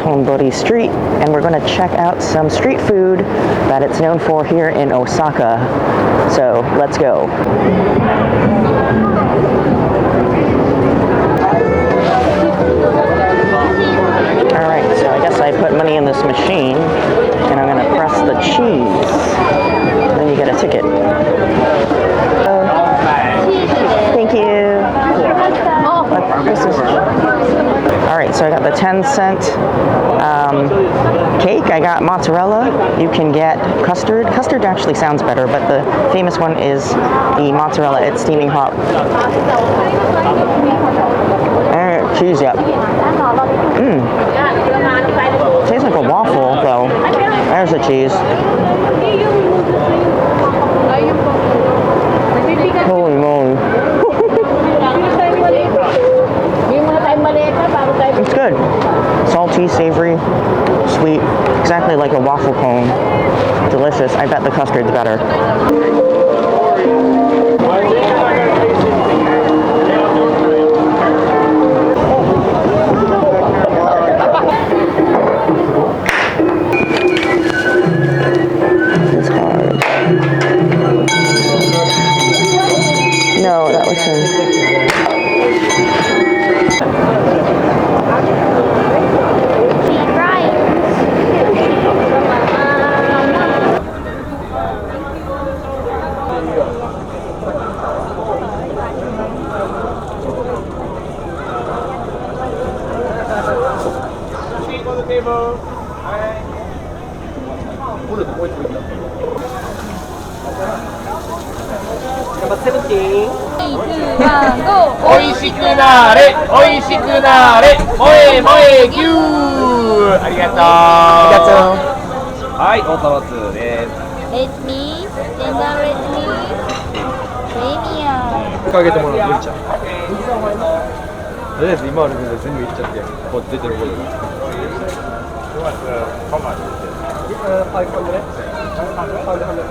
Dontonburi Street, and we're going to check out some street food that it's known for here in Osaka. So let's go. Alright, so I guess I put money in this machine, and I'm going to press the cheese. Then you get a ticket. Thank you. Alright, so I got the 10-cent cake. I got mozzarella. You can get custard. Custard actually sounds better, but the famous one is the mozzarella. It's steaming hot. Cheese, yep. Tastes like a waffle, though. There's the cheese. Holy moly. It's good. Salty, savory, sweet. Exactly like a waffle cone. Delicious. I bet the custard's better. It's hard. No, that was him.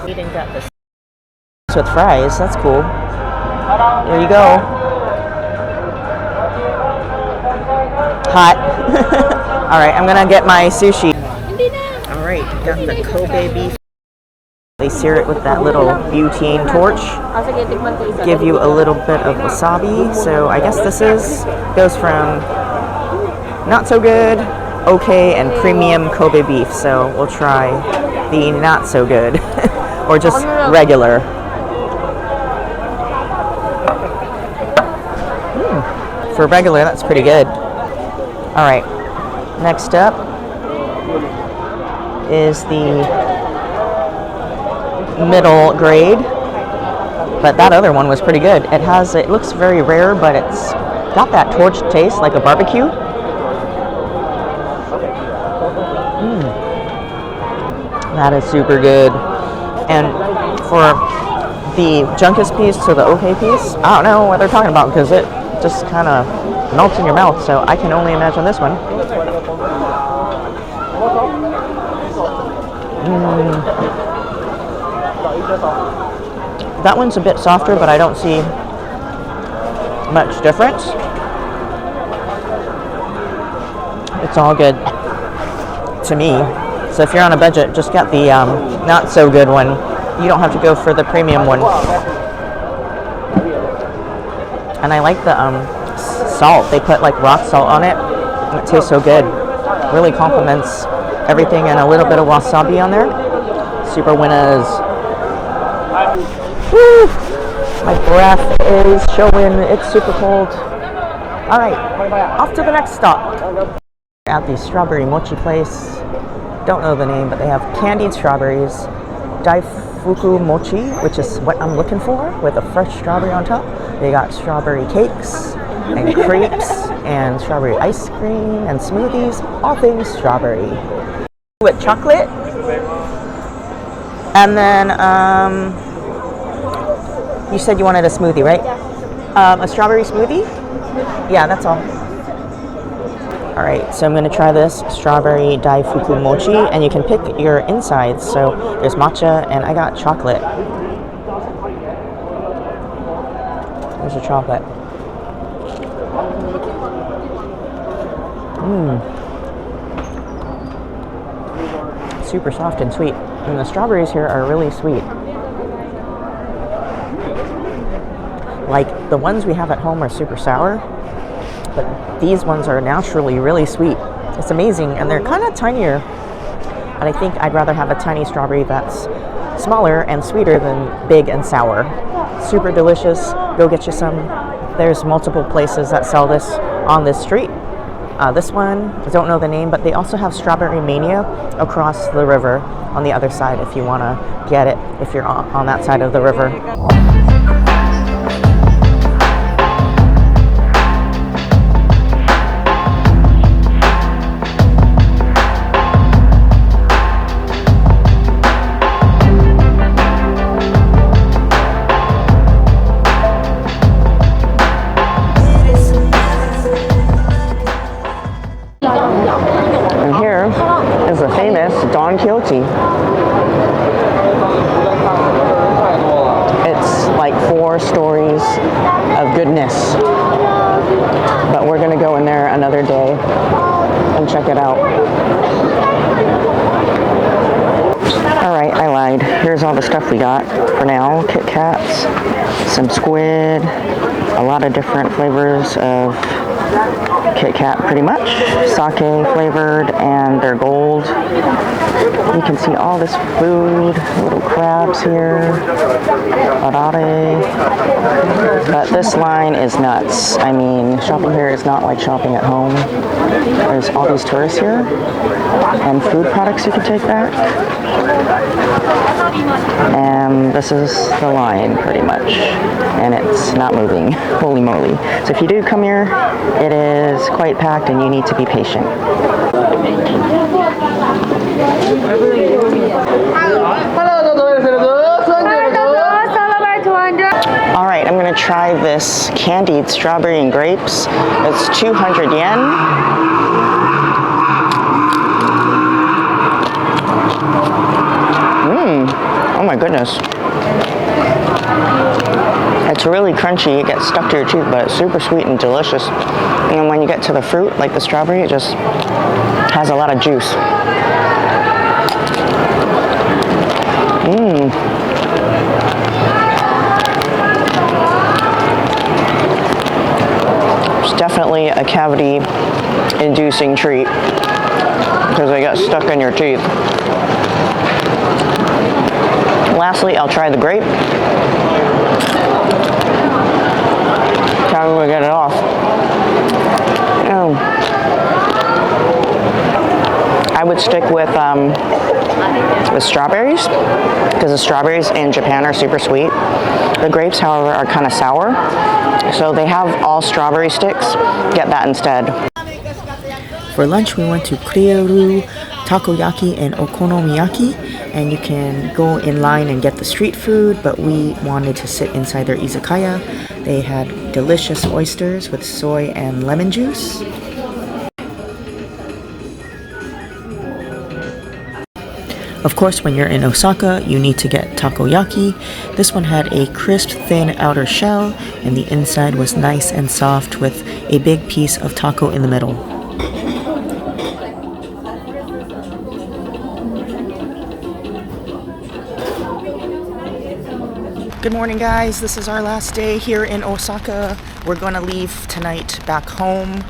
Eating got this with fries. That's cool. There you go. Hot. Alright, I'm gonna get my sushi. Alright, got the Kobe beef. They sear it with that little butane torch. Give you a little bit of wasabi. So I guess this goes from not so good, okay, and premium Kobe beef. So we'll try the not so good. Or just regular. For regular, that's pretty good. Alright, next up is the middle grade, but that other one was pretty good. It looks very rare, but it's got that torch taste like a barbecue. That is super good. And for the Junkus piece to the okay piece, I don't know what they're talking about because it just kind of melts in your mouth, so I can only imagine this one. That one's a bit softer, but I don't see much difference. It's all good to me. So if you're on a budget, just get the not so good one. You don't have to go for the premium one. And I like the salt. They put like rock salt on it, and it tastes so good. Really complements everything, and a little bit of wasabi on there. Super winners. Woo! My breath is showing. It's super cold. All right, off to the next stop. At the strawberry mochi place. Don't know the name, but they have candied strawberries, daifuku mochi, which is what I'm looking for, with a fresh strawberry on top. They got strawberry cakes and crepes and strawberry ice cream and smoothies, all things strawberry. With chocolate. And then, you said you wanted a smoothie, right? A strawberry smoothie? Yeah, that's all. Alright, so I'm going to try this strawberry daifuku mochi, and you can pick your insides. So there's matcha, and I got chocolate. There's the chocolate. super soft and sweet. And the strawberries here are really sweet. Like, the ones we have at home are super sour, but these ones are naturally really sweet. It's amazing, and they're kind of tinier. And I think I'd rather have a tiny strawberry that's smaller and sweeter than big and sour. Super delicious. Go get you some. There's multiple places that sell this on this street. This one, I don't know the name, but they also have Strawberry Mania across the river on the other side if you want to get it, if you're on that side of the river. Don Quijote. It's like 4 stories of goodness, but we're gonna go in there another day and check it out. Alright, I lied. Here's all the stuff we got for now. Kit Kats, some squid, a lot of different flavors of Kit Kat, pretty much sake flavored, and they're gold. You can see all this food, little crabs here, arare. But this line is nuts. I mean, shopping here is not like shopping at home. There's all these tourists here, and food products you can take back. And this is the line, pretty much, and it's not moving. Holy moly. So if you do come here, it is quite packed and you need to be patient. Alright, I'm going to try this candied strawberry and grapes. It's 200 yen. Oh my goodness. It's really crunchy, it gets stuck to your tooth, but it's super sweet and delicious. And when you get to the fruit, like the strawberry, it just has a lot of juice. It's definitely a cavity-inducing treat because they get stuck in your teeth. Lastly, I'll try the grape. How do I get it off? Oh. I would stick with strawberries, because the strawberries in Japan are super sweet. The grapes, however, are kind of sour. So they have all strawberry sticks. Get that instead. For lunch, we went to Creo-Ru, Takoyaki, and Okonomiyaki. And you can go in line and get the street food, but we wanted to sit inside their izakaya. They had delicious oysters with soy and lemon juice. Of course, when you're in Osaka, you need to get takoyaki. This one had a crisp, thin outer shell, and the inside was nice and soft with a big piece of taco in the middle. Good morning, guys. This is our last day here in Osaka. We're going to leave tonight back home,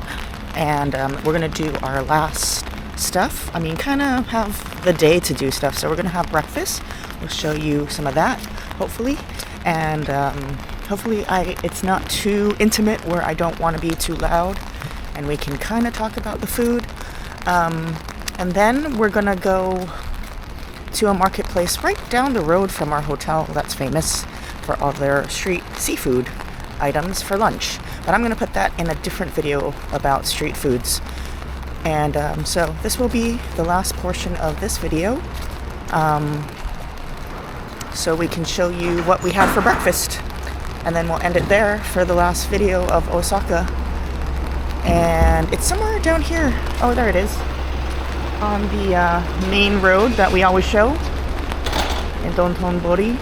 and we're going to do our last stuff. I mean, kind of have the day to do stuff. So we're going to have breakfast. We'll show you some of that, hopefully. And hopefully it's not too intimate where I don't want to be too loud, and we can kind of talk about the food. And then we're going to go to a marketplace right down the road from our hotel that's famous for all their street seafood items for lunch. But I'm going to put that in a different video about street foods. And so this will be the last portion of this video. So we can show you what we had for breakfast. And then we'll end it there for the last video of Osaka. And it's somewhere down here. Oh, there it is. On the main road that we always show in Dontonburi.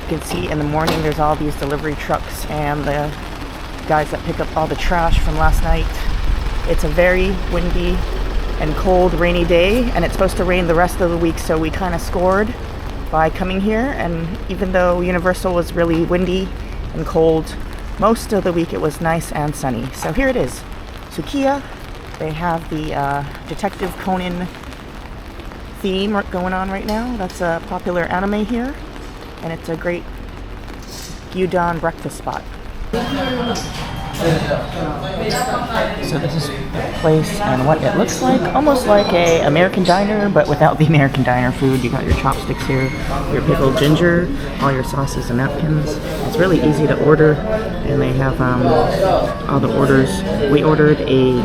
You can see in the morning there's all these delivery trucks and the guys that pick up all the trash from last night. It's a very windy and cold, rainy day, and it's supposed to rain the rest of the week, so we kind of scored by coming here. And even though Universal was really windy and cold, most of the week it was nice and sunny. So here it is, Sukiya. They have the Detective Conan theme going on right now. That's a popular anime here, and it's a great Gyudon breakfast spot. So this is the place and what it looks like, almost like a American diner, but without the American diner food. You got your chopsticks here, your pickled ginger, all your sauces and napkins. It's really easy to order, and they have all the orders. We ordered a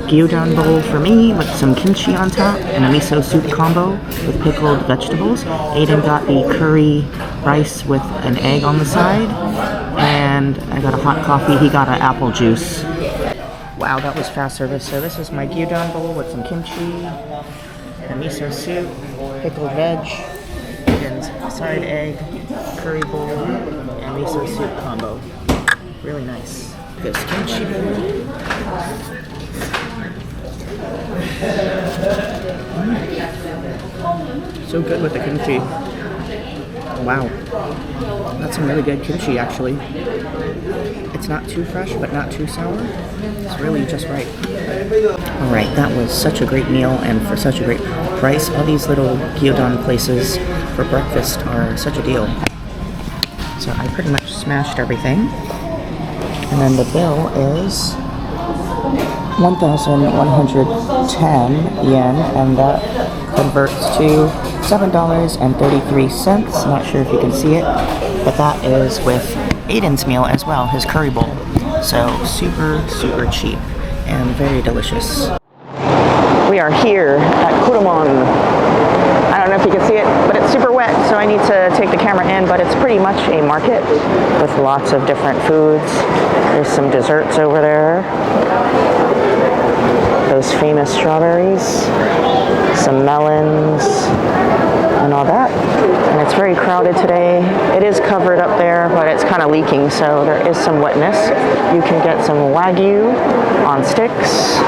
Gyudon bowl for me with some kimchi on top and a miso soup combo with pickled vegetables. Aiden got the curry rice with an egg on the side, and I got a hot coffee. He got an apple juice. Wow, that was fast service. So this is my Gyudon bowl with some kimchi, a miso soup, pickled veg, and side egg, curry bowl, and miso soup combo. Really nice. This kimchi bowl. So good with the kimchi. Wow. That's some really good kimchi, actually. It's not too fresh, but not too sour. It's really just right. Alright, that was such a great meal and for such a great price. All these little gyudon places for breakfast are such a deal. So I pretty much smashed everything. And then the bill is 1,110 yen, and that converts to $7.33. Not sure if you can see it, but that is with Aiden's meal as well, his curry bowl. So super, super cheap and very delicious. We are here at Kuromon. I don't know if you can see it, but it's super wet, so I need to take the camera in, but it's pretty much a market with lots of different foods. There's some desserts over there. Those famous strawberries, some melons, and all that. And it's very crowded today. It is covered up there, but it's kind of leaking, so there is some wetness. You can get some wagyu on sticks.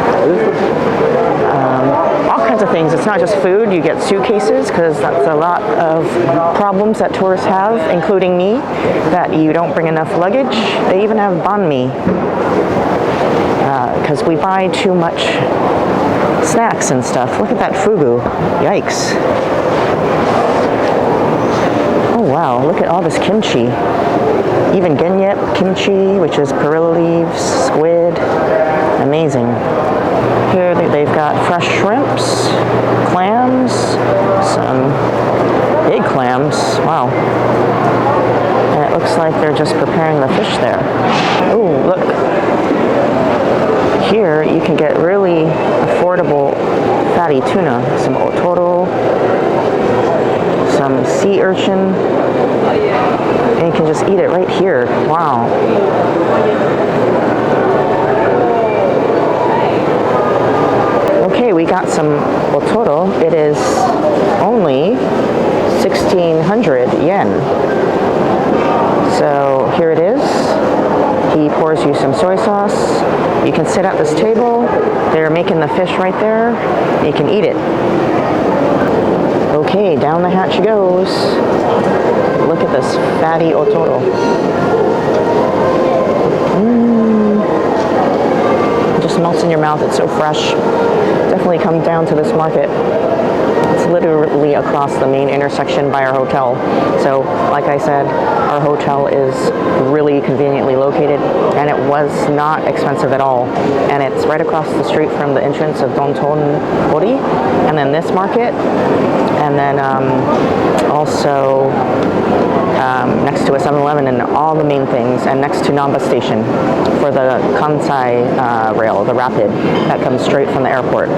All kinds of things. It's not just food. You get suitcases, because that's a lot of problems that tourists have, including me, that you don't bring enough luggage. They even have banh mi, because we buy too much snacks and stuff. Look at that fugu. Yikes. Oh wow, look at all this kimchi. Even genyep kimchi, which is perilla leaves, squid. Amazing. Here they've got fresh shrimps, clams, some big clams. Wow. And it looks like they're just preparing the fish there. Oh, look. Here you can get really affordable fatty tuna, some otoro, some sea urchin, and you can just eat it right here. Wow. Okay, we got some otoro. It is only 1,600 yen. So here it is. He pours you some soy sauce. You can sit at this table. They're making the fish right there. You can eat it. Okay, down the hatch goes. Look at this fatty otoro. It just melts in your mouth. It's so fresh. Definitely come down to this market. It's literally across the main intersection by our hotel. So, like I said, our hotel is really conveniently located, and it was not expensive at all. And it's right across the street from the entrance of Dontonbori, and then this market, and then also next to a 7-Eleven and all the main things, and next to Namba station for the Kansai rail, the rapid that comes straight from the airport.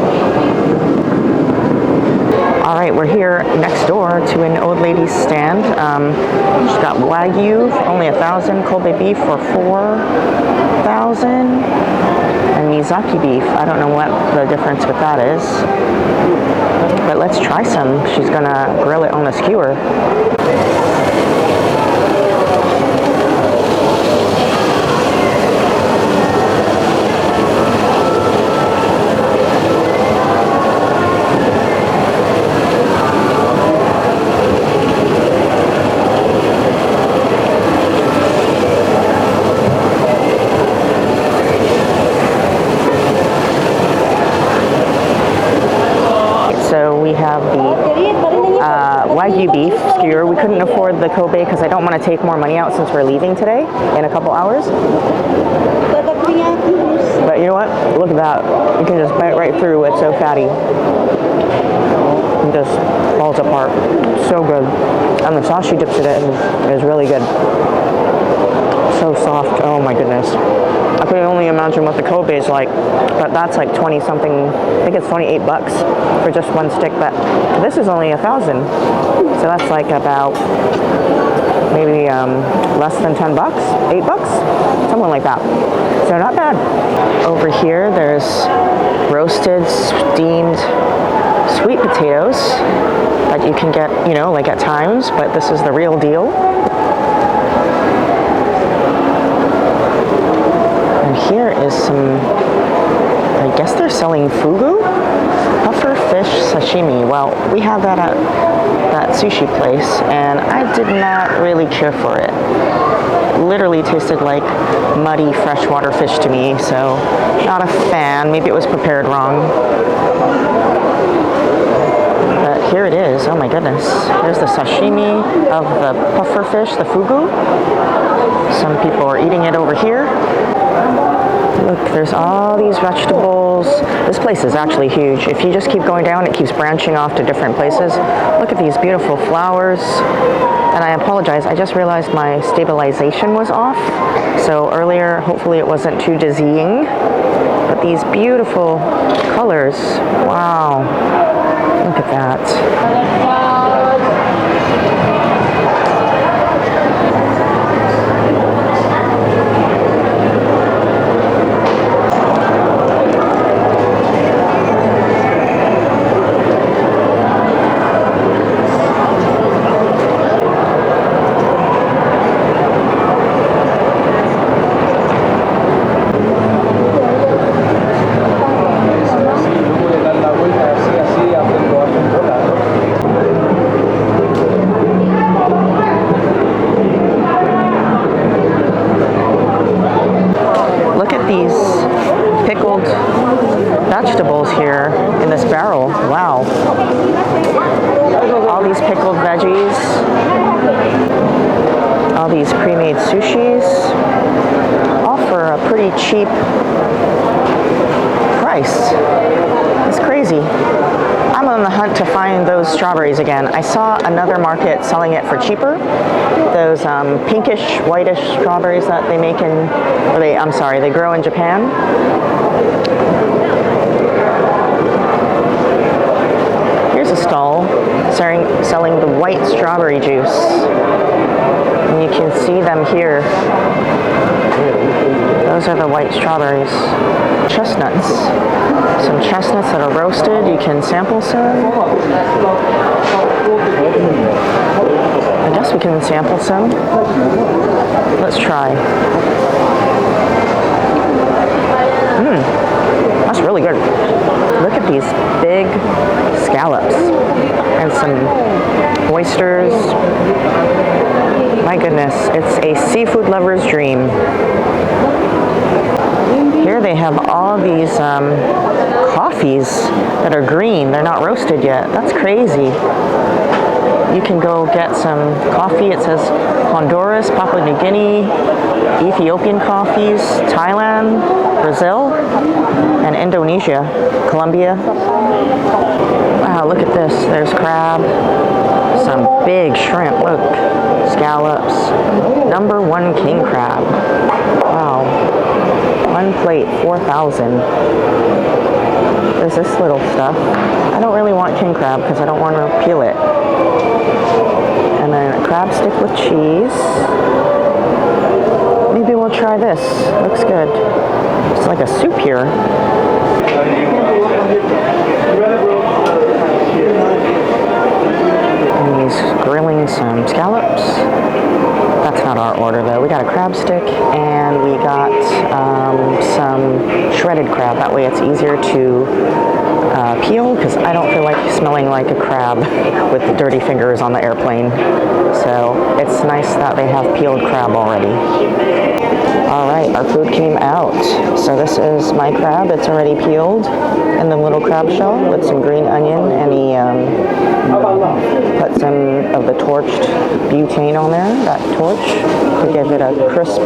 All right, we're here next door to an old lady's stand. She's got wagyu for only 1,000, Kobe beef for 4,000, and Miyazaki beef. I don't know what the difference with that is, but let's try some. She's gonna grill it on a skewer. we have the Wagyu beef skewer. We couldn't afford the Kobe because I don't want to take more money out since we're leaving today in a couple hours. But you know what? Look at that. You can just bite right through. It's so fatty. It just falls apart. So good. And the sauce she dips it in is really good. So soft. Oh my goodness. I could only imagine what the Kobe is like, but that's like 20 something. I think it's 28 bucks for just one stick, but this is only 1,000. So that's like about maybe less than 10 bucks, 8 bucks, something like that. So not bad. Over here, there's roasted, steamed sweet potatoes that you can get, you know, like at times, but this is the real deal. And here is some, I guess they're selling fugu? Puffer fish sashimi. Well, we have that at that sushi place, and I did not really care for it. Literally tasted like muddy freshwater fish to me, so not a fan. Maybe it was prepared wrong. But here it is. Oh my goodness. Here's the sashimi of the puffer fish, the fugu. Some people are eating it over here. Look, there's all these vegetables. This place is actually huge. If you just keep going down, it keeps branching off to different places. Look at these beautiful flowers. And I apologize, I just realized my stabilization was off. So earlier, hopefully it wasn't too dizzying. But these beautiful colors, wow. Look at that. Vegetables here in this barrel. Wow. All these pickled veggies. All these pre-made sushis. All for a pretty cheap price. It's crazy. I'm on the hunt to find those strawberries again. I saw another market selling it for cheaper. Those pinkish, whitish strawberries that they make in, they grow in Japan. Here's a stall selling the white strawberry juice. And you can see them here. Those are the white strawberries. Chestnuts. Some chestnuts that are roasted. You can sample some. I guess we can sample some. Let's try. That's really good. Look at these big scallops and some oysters. My goodness, it's a seafood lover's dream. Here they have all these coffees that are green. They're not roasted yet. That's crazy. You can go get some coffee. It says Honduras, Papua New Guinea, Ethiopian coffees, Thailand, Brazil, and Indonesia, Colombia. Wow, look at this. There's crab, some big shrimp, look, scallops, #1 king crab. Wow, one plate, 4,000. There's this little stuff. I don't really want king crab because I don't want to peel it. And then a crab stick with cheese. Maybe we'll try this. Looks good. It's like a soup here. And he's grilling some scallops. That's not our order though. We got a crab stick and we got some shredded crab. That way it's easier to peel because I don't feel like smelling like a crab with the dirty fingers on the airplane. So it's nice that they have peeled crab already. Alright, our food came out. So this is my crab. It's already peeled in the little crab shell with some green onion and put some of the torched butane on there, that torch, to give it a crisp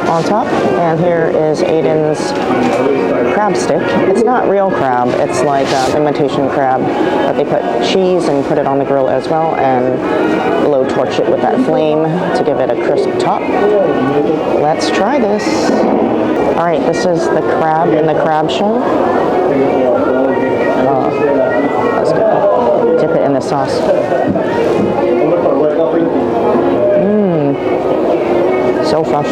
on top. And here is Aiden's crab stick. It's not real crab, it's like imitation crab, but they put cheese and put it on the grill as well and blow torch it with that flame to give it a crisp top. Let's try this. All right, this is the crab in the crab shell. Let's go. Dip it in the sauce. So fresh.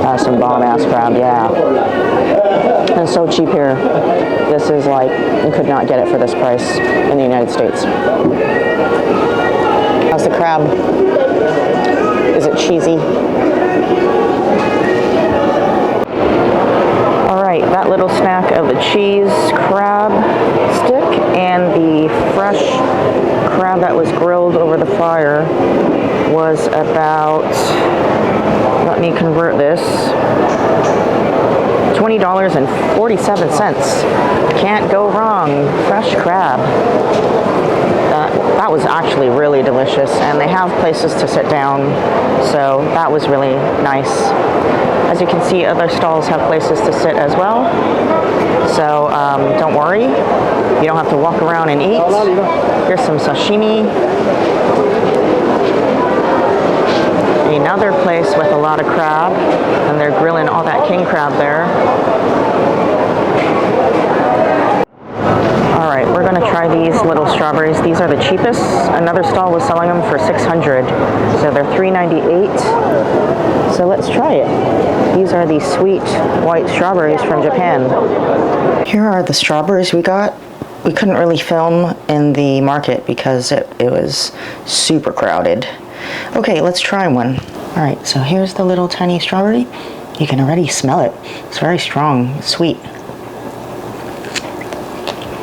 That's some bomb-ass crab, yeah. And so cheap here. This is like, you could not get it for this price in the United States. How's the crab? Is it cheesy? Alright, that little snack of the cheese crab stick and the fresh crab that was grilled over the fire was about, let me convert this, $20.47. Can't go wrong. Fresh crab. That was actually really delicious, and they have places to sit down, so that was really nice. As you can see, other stalls have places to sit as well, so don't worry, you don't have to walk around and eat. Here's some sashimi. Another place with a lot of crab, and they're grilling all that king crab there. Alright, we're going to try these little strawberries. These are the cheapest. Another stall was selling them for $600, so they're $3.98. So let's try it. These are the sweet white strawberries from Japan. Here are the strawberries we got. We couldn't really film in the market because it was super crowded. Okay, let's try one. Alright, so here's the little tiny strawberry. You can already smell it. It's very strong, it's sweet.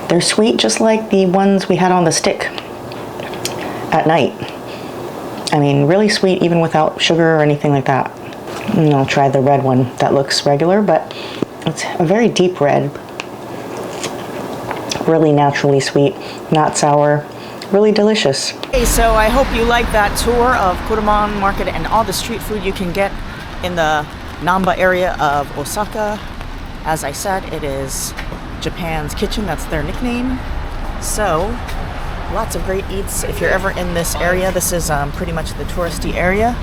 They're sweet just like the ones we had on the stick at night. I mean, really sweet even without sugar or anything like that. And I'll try the red one. That looks regular, but it's a very deep red. Really naturally sweet, not sour. Really delicious. Hey, so I hope you liked that tour of Kuromon Market and all the street food you can get in the Namba area of Osaka. As I said, it is Japan's kitchen, that's their nickname. So, lots of great eats. If you're ever in this area, this is pretty much the touristy area.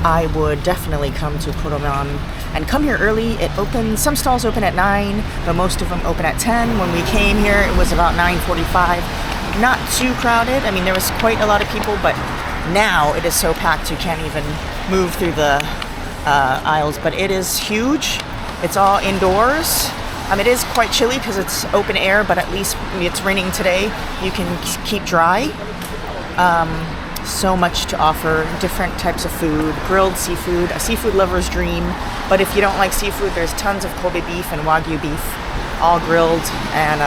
I would definitely come to Kuromon and come here early. It opens, some stalls open at 9, but most of them open at 10. When we came here, it was about 9:45. Not too crowded. I mean, there was quite a lot of people, but now it is so packed you can't even move through the aisles. But it is huge. It's all indoors. It is quite chilly because it's open air, but at least it's raining today. You can keep dry. So much to offer. Different types of food, grilled seafood, a seafood lover's dream. But if you don't like seafood, there's tons of Kobe beef and Wagyu beef, all grilled, and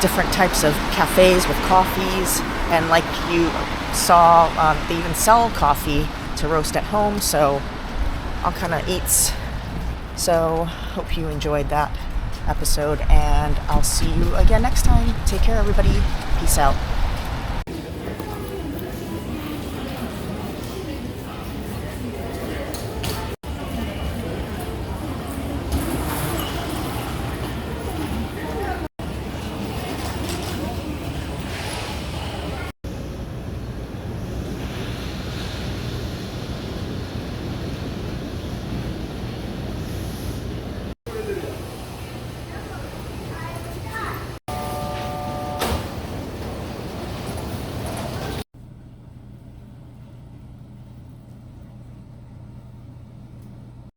different types of cafes with coffees, and like you saw, they even sell coffee to roast at home, so all kind of eats. So hope you enjoyed that episode, and I'll see you again next time. Take care, everybody. Peace out.